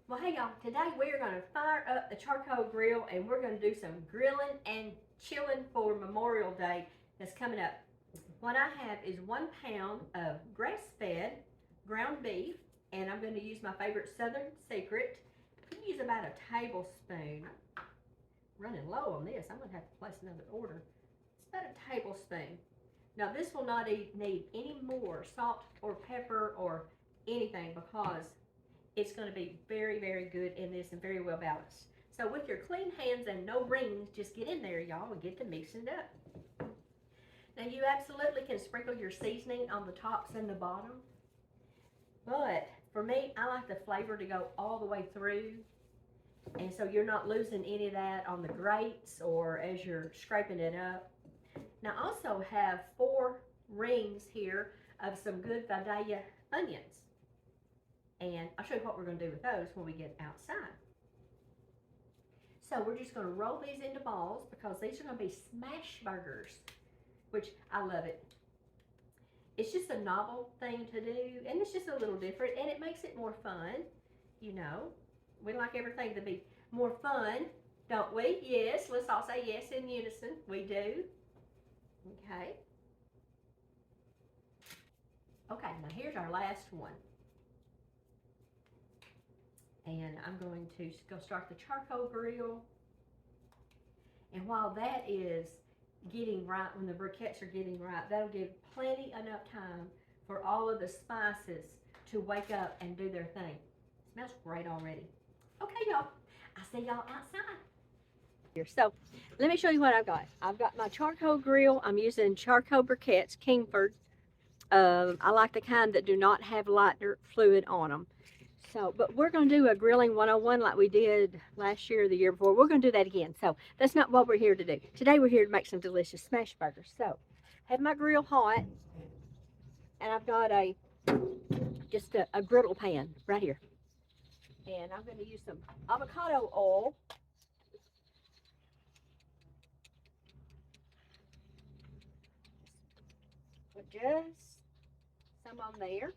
Well, hey y'all, today we're going to fire up the charcoal grill and we're going to do some grilling and chilling for Memorial Day that's coming up. What I have is 1 pound of grass-fed ground beef, and I'm going to use my favorite Southern Secret. You use about a tablespoon. Running low on this, I'm going to have to place another order. It's about a tablespoon. Now this will not need any more salt or pepper or anything because it's going to be very, very good in this and very well balanced. So with your clean hands and no rings, just get in there, y'all, and get to mixing it up. Now you absolutely can sprinkle your seasoning on the tops and the bottom, but for me, I like the flavor to go all the way through, and so you're not losing any of that on the grates or as you're scraping it up. Now I also have 4 rings here of some good Vidalia onions, and I'll show you what we're going to do with those when we get outside. So we're just going to roll these into balls because these are going to be smash burgers, which I love it. It's just a novel thing to do, and it's just a little different, and it makes it more fun. You know, we like everything to be more fun, don't we? Yes, let's all say yes in unison. We do. Okay. Okay, now here's our last one. And I'm going to go start the charcoal grill. And while that is getting right, when the briquettes are getting right, that'll give plenty enough time for all of the spices to wake up and do their thing. It smells great already. Okay, y'all, I'll see y'all outside. So let me show you what I've got. I've got my charcoal grill. I'm using charcoal briquettes, Kingford. I like the kind that do not have lighter fluid on them. So, but we're going to do a grilling 101 like we did last year or the year before. We're going to do that again. So that's not what we're here to do. Today we're here to make some delicious smash burgers. So I have my grill hot, and I've got just a griddle pan right here. And I'm going to use some avocado oil. Put just some on there.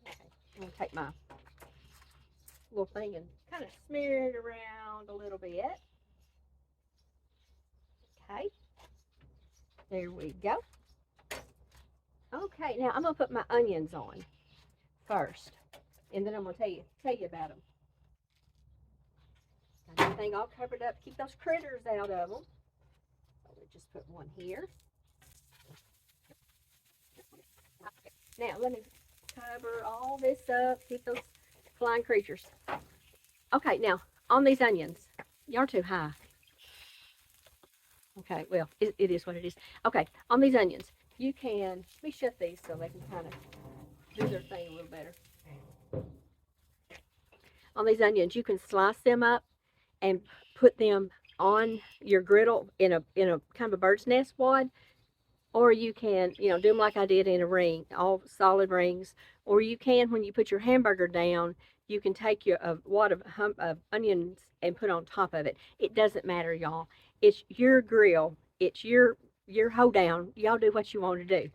Okay, I'm going to take my little thing and kind of smear it around a little bit. Okay, there we go. Okay, now I'm gonna put my onions on first, and then I'm gonna tell you about them. Got everything all covered up. Keep those critters out of them. So we just put one here. Okay. Now let me cover all this up. Keep those flying creatures. Okay, now on these onions, y'all are too high. Okay, well, it is what it is. Okay, on these onions, you can, let me shut these so they can kind of do their thing a little better. On these onions, you can slice them up and put them on your griddle in a kind of a bird's nest wad, or you can, do them like I did in a ring, all solid rings, or you can, when you put your hamburger down, you can take a wad of onions and put on top of it. It doesn't matter, y'all. It's your grill. It's your hoedown. Y'all do what you want to do.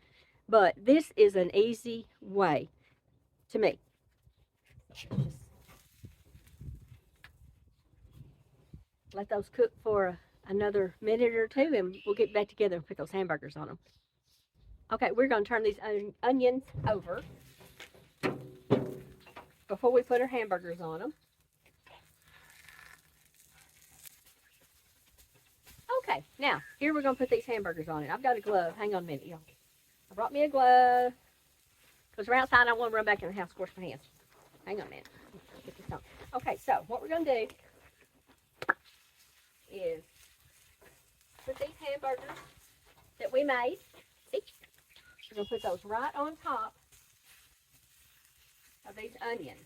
But this is an easy way to me. Let those cook for another minute or two, and we'll get back together and put those hamburgers on them. Okay, we're going to turn these onions over before we put our hamburgers on them. Okay, now, here we're going to put these hamburgers on it. I've got a glove. Hang on a minute, y'all. I brought me a glove, because we're outside. I don't want to run back in the house and wash my hands. Hang on a minute. Get this on. Okay, so what we're going to do is put these hamburgers that we made, see, we're going to put those right on top of these onions.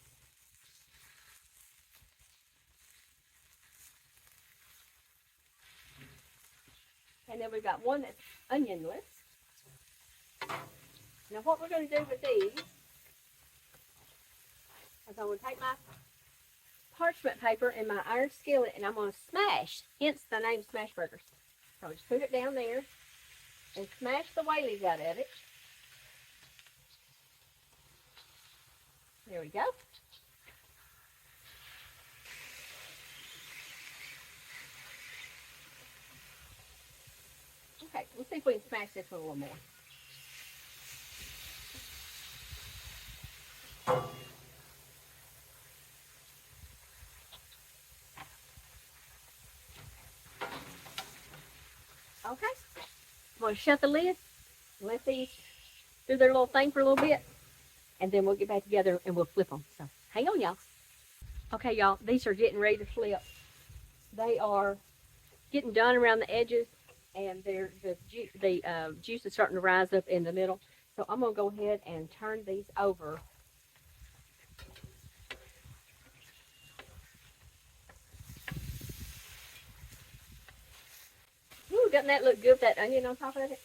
And then we've got one that's onionless. Now what we're going to do with these is I'm going to take my parchment paper and my iron skillet, and I'm going to smash, hence the name Smash Burgers. So just put it down there and smash the whaleys out of it. There we go. if we can smash this one a little more. Okay. I'm going to shut the lid, let these do their little thing for a little bit, and then we'll get back together and we'll flip them. So hang on, y'all. Okay, y'all, these are getting ready to flip. They are getting done around the edges, and the juice is starting to rise up in the middle. So I'm going to go ahead and turn these over. Ooh, doesn't that look good with that onion on top of it?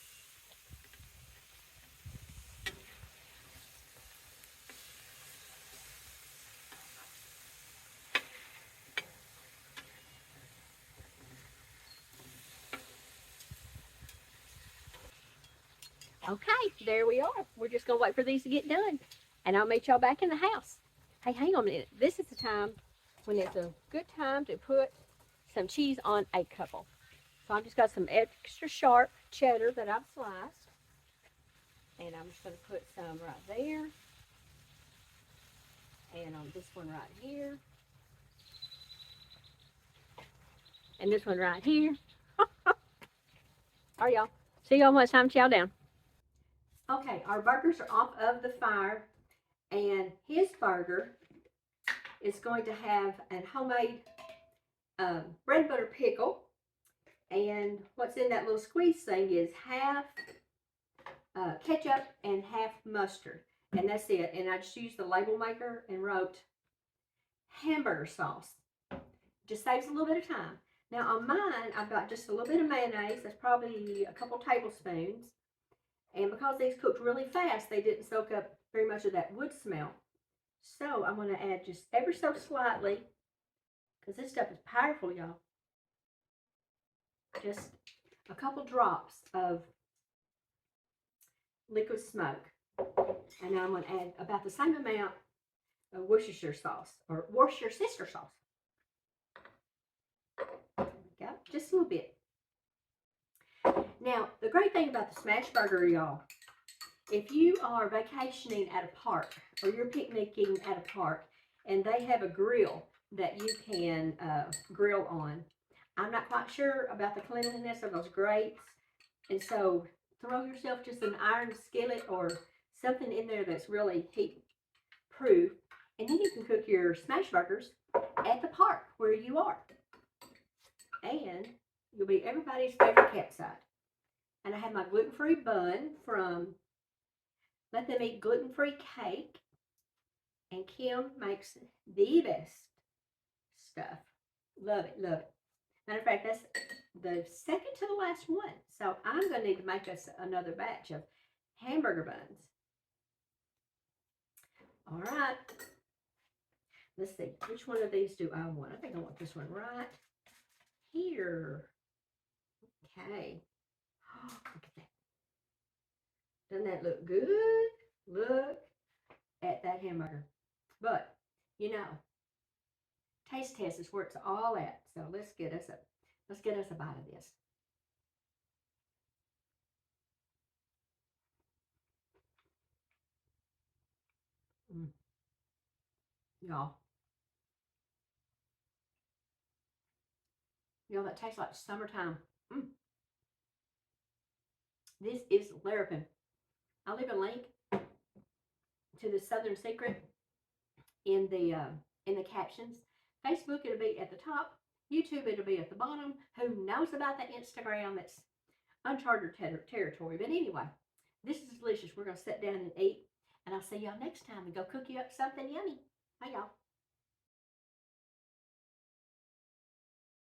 Okay, there we are. We're just going to wait for these to get done, and I'll meet y'all back in the house. Hey, hang on a minute. This is the time when it's a good time to put some cheese on a couple. So I've just got some extra sharp cheddar that I've sliced, and I'm just going to put some right there, and on this one right here, and this one right here. All right, y'all. See y'all when it's time to chow down. Okay, our burgers are off of the fire, and his burger is going to have a homemade bread and butter pickle, and what's in that little squeeze thing is half ketchup and half mustard, and that's it. And I just used the label maker and wrote hamburger sauce. Just saves a little bit of time. Now on mine, I've got just a little bit of mayonnaise. That's probably a couple tablespoons. And because these cooked really fast, they didn't soak up very much of that wood smell. So I'm going to add just ever so slightly, because this stuff is powerful, y'all. Just a couple drops of liquid smoke. And now I'm going to add about the same amount of Worcestershire sauce, or Worcestershire sauce. There we go, just a little bit. Now, the great thing about the smash burger, y'all, if you are vacationing at a park or you're picnicking at a park and they have a grill that you can grill on, I'm not quite sure about the cleanliness of those grates, and so throw yourself just an iron skillet or something in there that's really heat proof, and then you can cook your smash burgers at the park where you are, and you'll be everybody's favorite campsite. And I have my gluten-free bun from Let Them Eat Gluten-Free Cake. And Kim makes the best stuff. Love it, love it. Matter of fact, that's the second to the last one. So I'm going to need to make us another batch of hamburger buns. All right. Let's see. Which one of these do I want? I think I want this one right here. Okay. Oh, look at that. Doesn't that look good? Look at that hamburger. But, you know, taste test is where it's all at. So let's get us a bite of this. Y'all. Y'all, that tastes like summertime. This is Larapin. I'll leave a link to the Southern Secret in the captions. Facebook, it'll be at the top. YouTube, it'll be at the bottom. Who knows about the Instagram? It's uncharted territory. But anyway, this is delicious. We're going to sit down and eat. And I'll see y'all next time and go cook you up something yummy. Bye, y'all.